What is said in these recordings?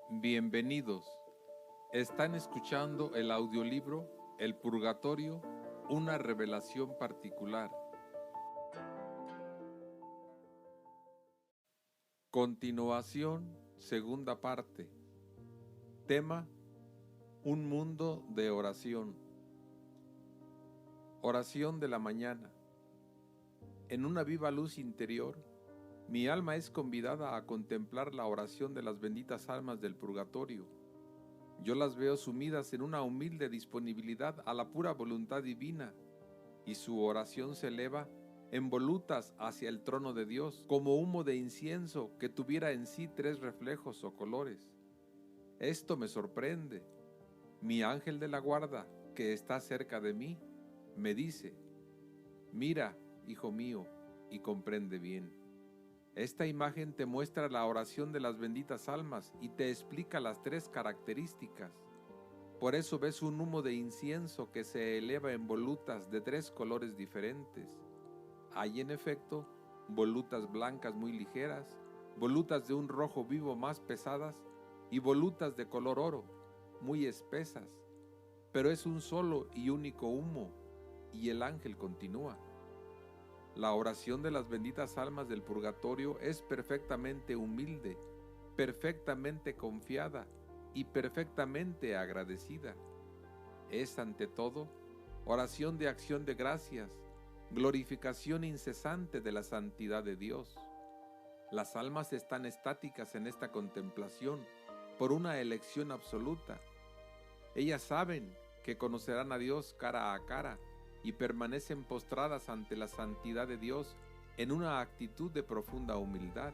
Bienvenidos. Están escuchando el audiolibro El Purgatorio, una revelación particular. Continuación, segunda parte. Tema: un mundo de oración. Oración de la mañana. En una viva luz interior, mi alma es convidada a contemplar la oración de las benditas almas del purgatorio. Yo las veo sumidas en una humilde disponibilidad a la pura voluntad divina, y su oración se eleva en volutas hacia el trono de Dios, como humo de incienso que tuviera en sí 3 reflejos o colores. Esto me sorprende. Mi ángel de la guarda, que está cerca de mí, me dice: mira, hijo mío, y comprende bien. Esta imagen te muestra la oración de las benditas almas y te explica las 3 características. Por eso ves un humo de incienso que se eleva en volutas de 3 colores diferentes. Hay en efecto volutas blancas muy ligeras, volutas de un rojo vivo más pesadas y volutas de color oro, muy espesas. Pero es un solo y único humo, y el ángel continúa. La oración de las benditas almas del purgatorio es perfectamente humilde, perfectamente confiada y perfectamente agradecida. Es ante todo oración de acción de gracias, glorificación incesante de la santidad de Dios. Las almas están estáticas en esta contemplación por una elección absoluta. Ellas saben que conocerán a Dios cara a cara y permanecen postradas ante la santidad de Dios en una actitud de profunda humildad.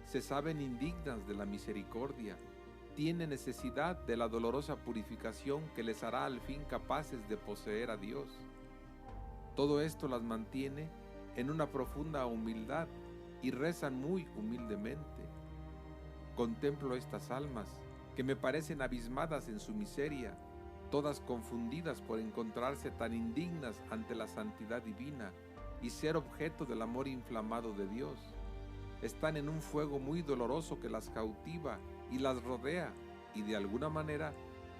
Se saben indignas de la misericordia, tienen necesidad de la dolorosa purificación que les hará al fin capaces de poseer a Dios. Todo esto las mantiene en una profunda humildad y rezan muy humildemente. Contemplo estas almas que me parecen abismadas en su miseria, todas confundidas por encontrarse tan indignas ante la santidad divina y ser objeto del amor inflamado de Dios. Están en un fuego muy doloroso que las cautiva y las rodea, y de alguna manera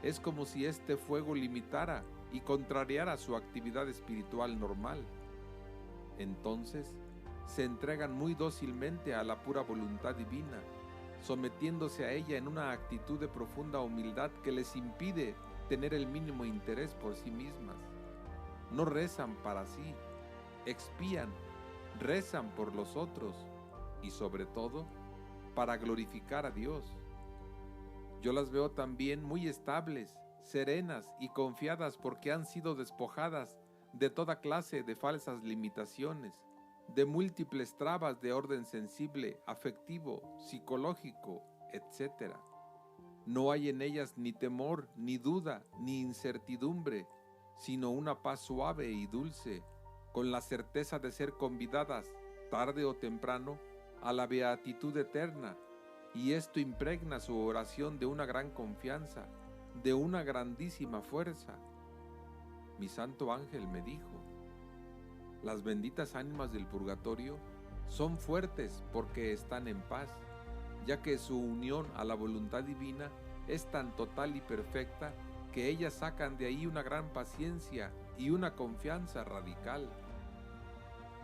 es como si este fuego limitara y contrariara su actividad espiritual normal. Entonces se entregan muy dócilmente a la pura voluntad divina, sometiéndose a ella en una actitud de profunda humildad que les impide tener el mínimo interés por sí mismas. No rezan para sí, expían, rezan por los otros y sobre todo para glorificar a Dios. Yo las veo también muy estables, serenas y confiadas porque han sido despojadas de toda clase de falsas limitaciones, de múltiples trabas de orden sensible, afectivo, psicológico, etc. No hay en ellas ni temor, ni duda, ni incertidumbre, sino una paz suave y dulce, con la certeza de ser convidadas, tarde o temprano, a la beatitud eterna, y esto impregna su oración de una gran confianza, de una grandísima fuerza. Mi santo ángel me dijo: las benditas ánimas del purgatorio son fuertes porque están en paz, ya que su unión a la voluntad divina es tan total y perfecta que ellas sacan de ahí una gran paciencia y una confianza radical.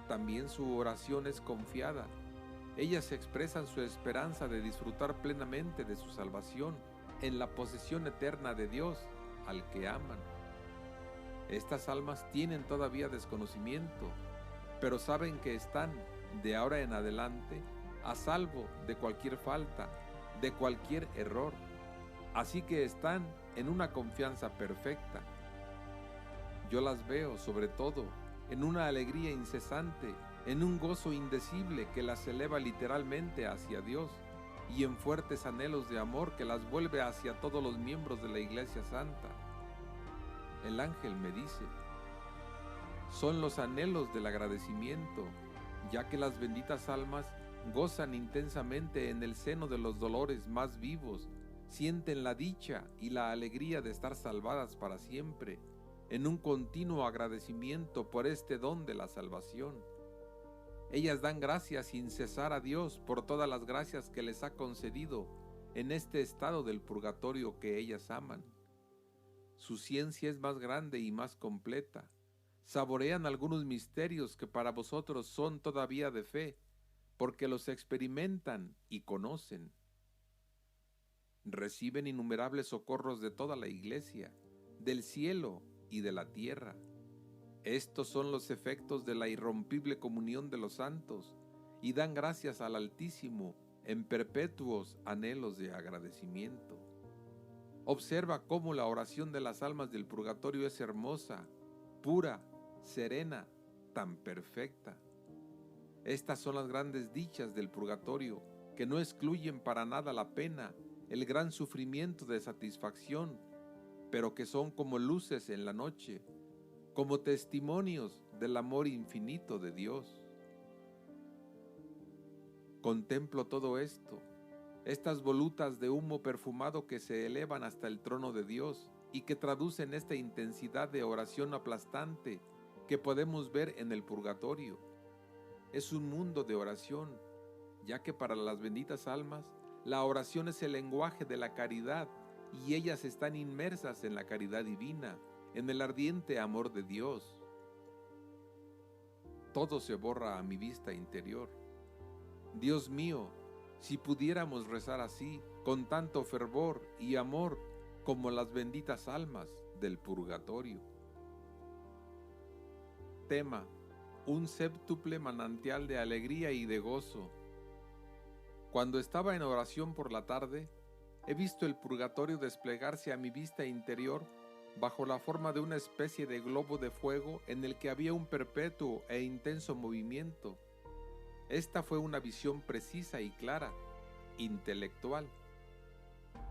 También su oración es confiada. Ellas expresan su esperanza de disfrutar plenamente de su salvación en la posesión eterna de Dios, al que aman. Estas almas tienen todavía desconocimiento, pero saben que están, de ahora en adelante, a salvo de cualquier falta, de cualquier error. Así que están en una confianza perfecta. Yo las veo, sobre todo, en una alegría incesante, en un gozo indecible que las eleva literalmente hacia Dios, y en fuertes anhelos de amor que las vuelve hacia todos los miembros de la Iglesia Santa. El ángel me dice: son los anhelos del agradecimiento, ya que las benditas almas gozan intensamente en el seno de los dolores más vivos, sienten la dicha y la alegría de estar salvadas para siempre, en un continuo agradecimiento por este don de la salvación. Ellas dan gracias sin cesar a Dios por todas las gracias que les ha concedido en este estado del purgatorio que ellas aman. Su ciencia es más grande y más completa. Saborean algunos misterios que para vosotros son todavía de fe, porque los experimentan y conocen. Reciben innumerables socorros de toda la Iglesia, del cielo y de la tierra. Estos son los efectos de la irrompible comunión de los santos, y dan gracias al Altísimo en perpetuos anhelos de agradecimiento. Observa cómo la oración de las almas del purgatorio es hermosa, pura, serena, tan perfecta. Estas son las grandes dichas del purgatorio, que no excluyen para nada la pena, el gran sufrimiento de satisfacción, pero que son como luces en la noche, como testimonios del amor infinito de Dios. Contemplo todo esto, estas volutas de humo perfumado que se elevan hasta el trono de Dios y que traducen esta intensidad de oración aplastante que podemos ver en el purgatorio. Es un mundo de oración, ya que para las benditas almas, la oración es el lenguaje de la caridad y ellas están inmersas en la caridad divina, en el ardiente amor de Dios. Todo se borra a mi vista interior. Dios mío, si pudiéramos rezar así, con tanto fervor y amor como las benditas almas del purgatorio. Tema: un séptuple manantial de alegría y de gozo. Cuando estaba en oración por la tarde, he visto el purgatorio desplegarse a mi vista interior bajo la forma de una especie de globo de fuego en el que había un perpetuo e intenso movimiento. Esta fue una visión precisa y clara, intelectual.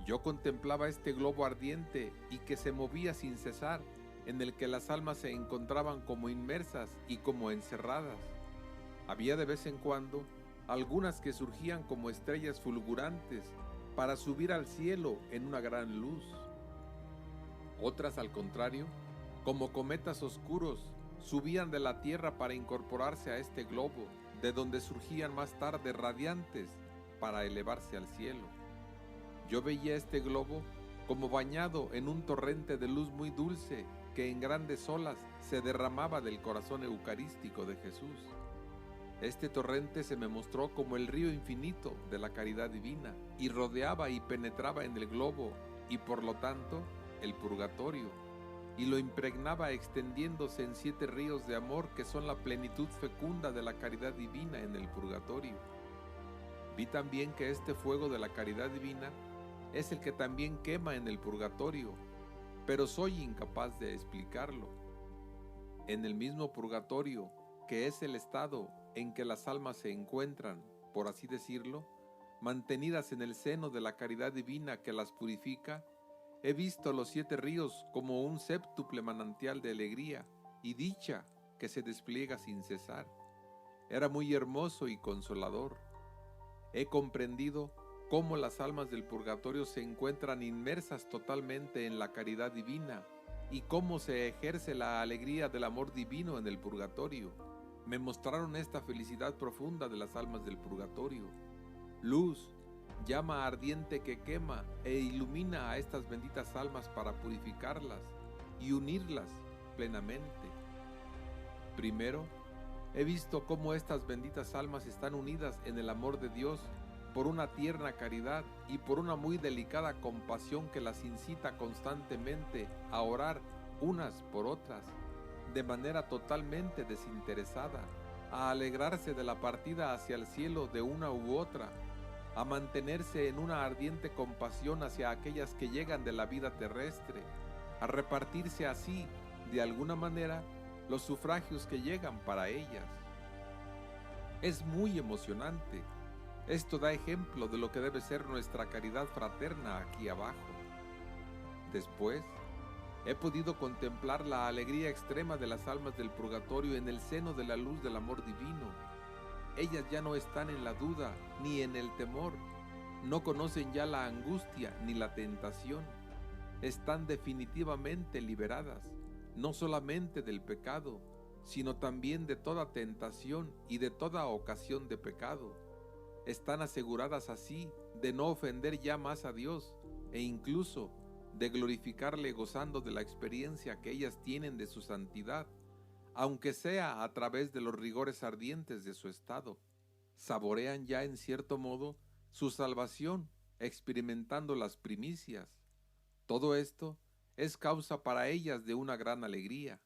Yo contemplaba este globo ardiente y que se movía sin cesar, en el que las almas se encontraban como inmersas y como encerradas. Había de vez en cuando algunas que surgían como estrellas fulgurantes para subir al cielo en una gran luz. Otras, al contrario, como cometas oscuros, subían de la tierra para incorporarse a este globo, de donde surgían más tarde radiantes para elevarse al cielo. Yo veía este globo como bañado en un torrente de luz muy dulce que en grandes olas se derramaba del corazón eucarístico de Jesús. Este torrente se me mostró como el río infinito de la caridad divina y rodeaba y penetraba en el globo y por lo tanto el purgatorio, y lo impregnaba extendiéndose en 7 ríos de amor que son la plenitud fecunda de la caridad divina en el purgatorio. Vi también que este fuego de la caridad divina es el que también quema en el purgatorio, pero soy incapaz de explicarlo. En el mismo purgatorio, que es el estado en que las almas se encuentran, por así decirlo, mantenidas en el seno de la caridad divina que las purifica, he visto los 7 ríos como un séptuple manantial de alegría y dicha que se despliega sin cesar. Era muy hermoso y consolador. He comprendido cómo las almas del purgatorio se encuentran inmersas totalmente en la caridad divina y cómo se ejerce la alegría del amor divino en el purgatorio. Me mostraron esta felicidad profunda de las almas del purgatorio. Luz, llama ardiente que quema e ilumina a estas benditas almas para purificarlas y unirlas plenamente. Primero, he visto cómo estas benditas almas están unidas en el amor de Dios por una tierna caridad y por una muy delicada compasión que las incita constantemente a orar unas por otras, de manera totalmente desinteresada, a alegrarse de la partida hacia el cielo de una u otra, a mantenerse en una ardiente compasión hacia aquellas que llegan de la vida terrestre, a repartirse así, de alguna manera, los sufragios que llegan para ellas. Es muy emocionante. Esto da ejemplo de lo que debe ser nuestra caridad fraterna aquí abajo. Después, he podido contemplar la alegría extrema de las almas del purgatorio en el seno de la luz del amor divino. Ellas ya no están en la duda ni en el temor, no conocen ya la angustia ni la tentación. Están definitivamente liberadas, no solamente del pecado, sino también de toda tentación y de toda ocasión de pecado. están aseguradas así de no ofender ya más a Dios e incluso de glorificarle gozando de la experiencia que ellas tienen de su santidad, aunque sea a través de los rigores ardientes de su estado. Saborean ya en cierto modo su salvación, experimentando las primicias. Todo esto es causa para ellas de una gran alegría.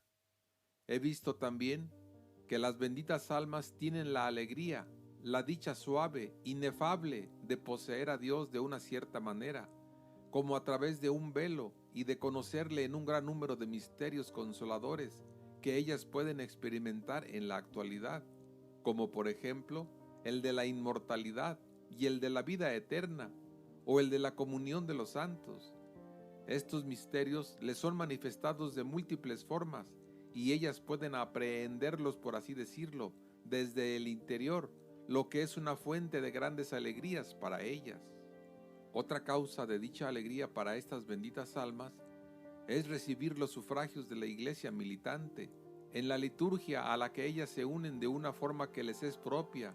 He visto también que las benditas almas tienen la alegría, la dicha suave, inefable de poseer a Dios de una cierta manera, como a través de un velo y de conocerle en un gran número de misterios consoladores que ellas pueden experimentar en la actualidad, como por ejemplo el de la inmortalidad y el de la vida eterna, o el de la comunión de los santos. Estos misterios les son manifestados de múltiples formas y ellas pueden aprehenderlos, por así decirlo, desde el interior, lo que es una fuente de grandes alegrías para ellas. Otra causa de dicha alegría para estas benditas almas es recibir los sufragios de la iglesia militante, en la liturgia a la que ellas se unen de una forma que les es propia,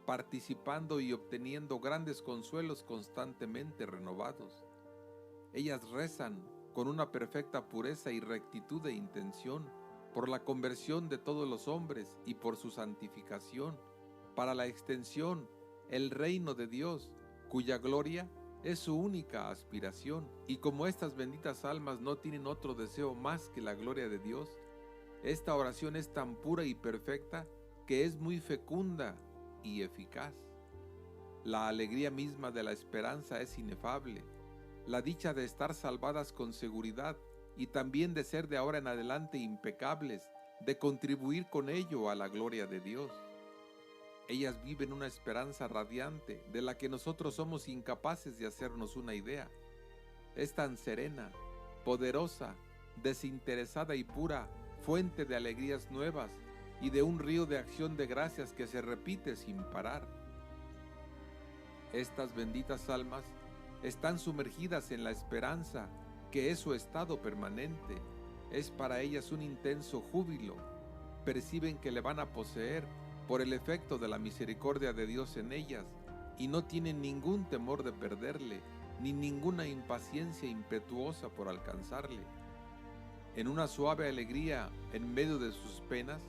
participando y obteniendo grandes consuelos constantemente renovados. Ellas rezan con una perfecta pureza y rectitud de intención por la conversión de todos los hombres y por su santificación, para la extensión, el reino de Dios, cuya gloria es su única aspiración. Y como estas benditas almas no tienen otro deseo más que la gloria de Dios, esta oración es tan pura y perfecta que es muy fecunda y eficaz. La alegría misma de la esperanza es inefable, la dicha de estar salvadas con seguridad y también de ser de ahora en adelante impecables, de contribuir con ello a la gloria de Dios. Ellas viven una esperanza radiante de la que nosotros somos incapaces de hacernos una idea. Es tan serena, poderosa, desinteresada y pura, fuente de alegrías nuevas y de un río de acción de gracias que se repite sin parar. Estas benditas almas están sumergidas en la esperanza, que es su estado permanente. Es para ellas un intenso júbilo. Perciben que le van a poseer por el efecto de la misericordia de Dios en ellas, y no tienen ningún temor de perderle, ni ninguna impaciencia impetuosa por alcanzarle. En una suave alegría en medio de sus penas,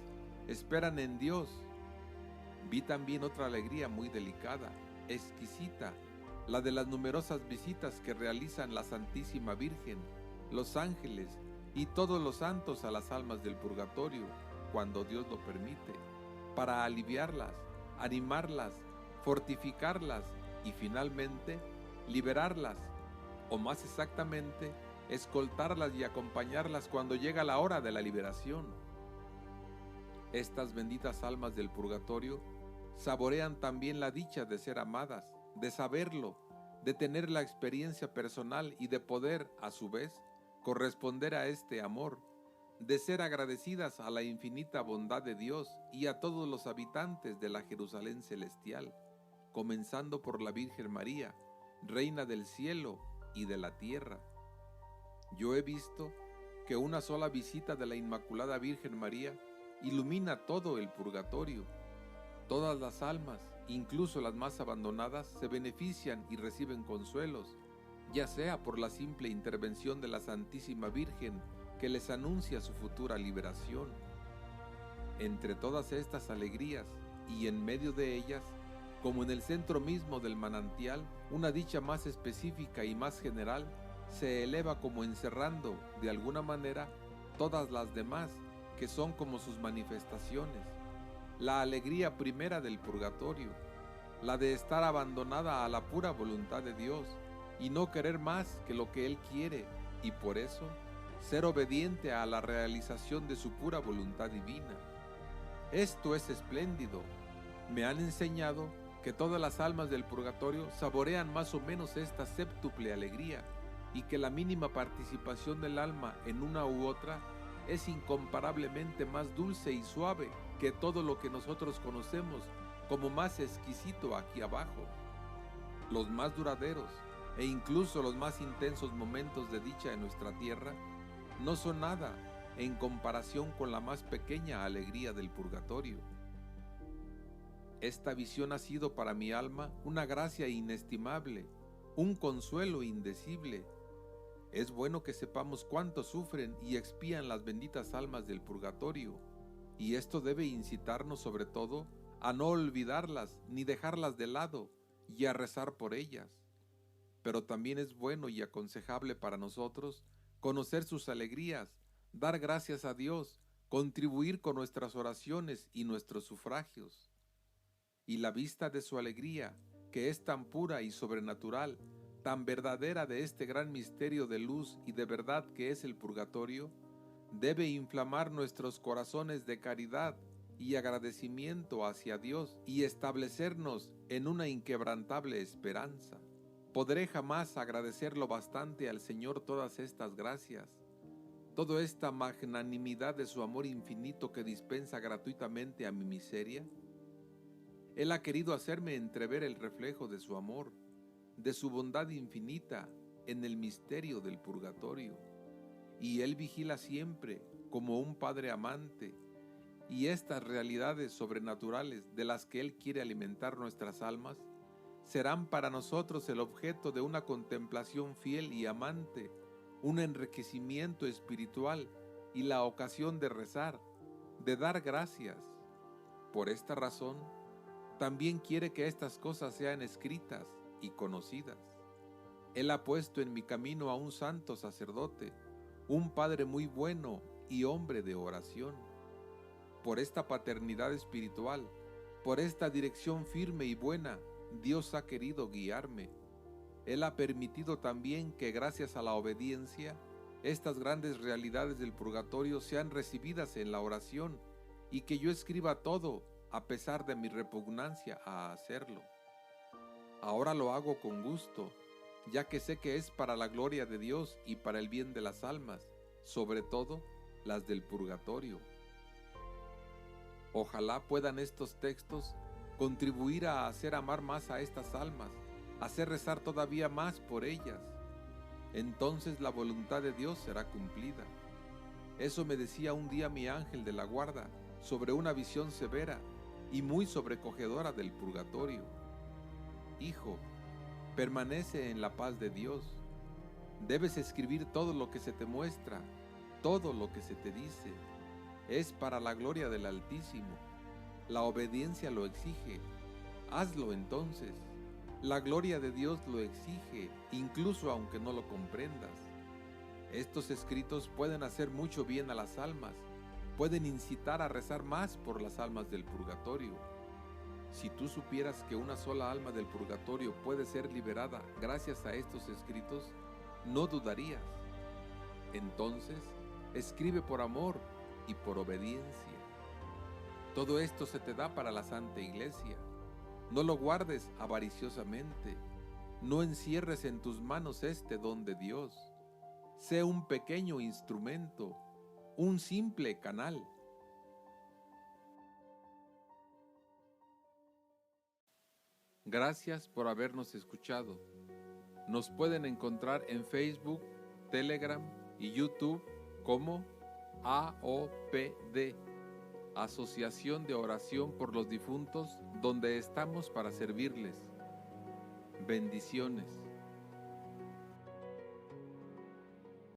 esperan en Dios. Vi también otra alegría muy delicada, exquisita, la de las numerosas visitas que realizan la Santísima Virgen, los ángeles y todos los santos a las almas del purgatorio, cuando Dios lo permite, para aliviarlas, animarlas, fortificarlas y finalmente liberarlas, o más exactamente, escoltarlas y acompañarlas cuando llega la hora de la liberación. Estas benditas almas del purgatorio saborean también la dicha de ser amadas, de saberlo, de tener la experiencia personal y de poder, a su vez, corresponder a este amor, de ser agradecidas a la infinita bondad de Dios y a todos los habitantes de la Jerusalén celestial, comenzando por la Virgen María, Reina del cielo y de la tierra. Yo he visto que una sola visita de la Inmaculada Virgen María ilumina todo el purgatorio. Todas las almas, incluso las más abandonadas, se benefician y reciben consuelos, ya sea por la simple intervención de la Santísima Virgen que les anuncia su futura liberación. Entre todas estas alegrías y en medio de ellas, como en el centro mismo del manantial, una dicha más específica y más general se eleva como encerrando, de alguna manera, todas las demás, que son como sus manifestaciones. La alegría primera del purgatorio, la de estar abandonada a la pura voluntad de Dios y no querer más que lo que Él quiere, y por eso ser obediente a la realización de su pura voluntad divina. Esto es espléndido. Me han enseñado que todas las almas del purgatorio saborean más o menos esta séptuple alegría, y que la mínima participación del alma en una u otra es incomparablemente más dulce y suave que todo lo que nosotros conocemos como más exquisito aquí abajo. Los más duraderos e incluso los más intensos momentos de dicha en nuestra tierra no son nada en comparación con la más pequeña alegría del purgatorio. Esta visión ha sido para mi alma una gracia inestimable, un consuelo indecible. Es bueno que sepamos cuánto sufren y expían las benditas almas del purgatorio, y esto debe incitarnos sobre todo a no olvidarlas ni dejarlas de lado y a rezar por ellas. Pero también es bueno y aconsejable para nosotros conocer sus alegrías, dar gracias a Dios, contribuir con nuestras oraciones y nuestros sufragios. Y la vista de su alegría, que es tan pura y sobrenatural, tan verdadera de este gran misterio de luz y de verdad que es el purgatorio, debe inflamar nuestros corazones de caridad y agradecimiento hacia Dios y establecernos en una inquebrantable esperanza. ¿Podré jamás agradecerlo bastante al Señor todas estas gracias, toda esta magnanimidad de su amor infinito que dispensa gratuitamente a mi miseria? Él ha querido hacerme entrever el reflejo de su amor, de su bondad infinita en el misterio del purgatorio. Y Él vigila siempre como un Padre amante, y estas realidades sobrenaturales de las que Él quiere alimentar nuestras almas serán para nosotros el objeto de una contemplación fiel y amante, un enriquecimiento espiritual y la ocasión de rezar, de dar gracias. Por esta razón, también quiere que estas cosas sean escritas y conocidas. Él ha puesto en mi camino a un santo sacerdote, un padre muy bueno y hombre de oración. Por esta paternidad espiritual, por esta dirección firme y buena, Dios ha querido guiarme. Él ha permitido también que gracias a la obediencia, estas grandes realidades del purgatorio sean recibidas en la oración y que yo escriba todo a pesar de mi repugnancia a hacerlo. Ahora lo hago con gusto, ya que sé que es para la gloria de Dios y para el bien de las almas, sobre todo las del purgatorio. Ojalá puedan estos textos contribuir a hacer amar más a estas almas, hacer rezar todavía más por ellas. Entonces la voluntad de Dios será cumplida. Eso me decía un día mi ángel de la guarda sobre una visión severa y muy sobrecogedora del purgatorio. Hijo, permanece en la paz de Dios. Debes escribir todo lo que se te muestra, todo lo que se te dice. Es para la gloria del Altísimo. La obediencia lo exige. Hazlo entonces. La gloria de Dios lo exige, incluso aunque no lo comprendas. Estos escritos pueden hacer mucho bien a las almas, pueden incitar a rezar más por las almas del purgatorio. Si tú supieras que una sola alma del purgatorio puede ser liberada gracias a estos escritos, no dudarías. Entonces, escribe por amor y por obediencia. Todo esto se te da para la Santa Iglesia. No lo guardes avariciosamente. No encierres en tus manos este don de Dios. Sé un pequeño instrumento, un simple canal. Gracias por habernos escuchado. Nos pueden encontrar en Facebook, Telegram y YouTube como AOPD, Asociación de Oración por los Difuntos, donde estamos para servirles. Bendiciones.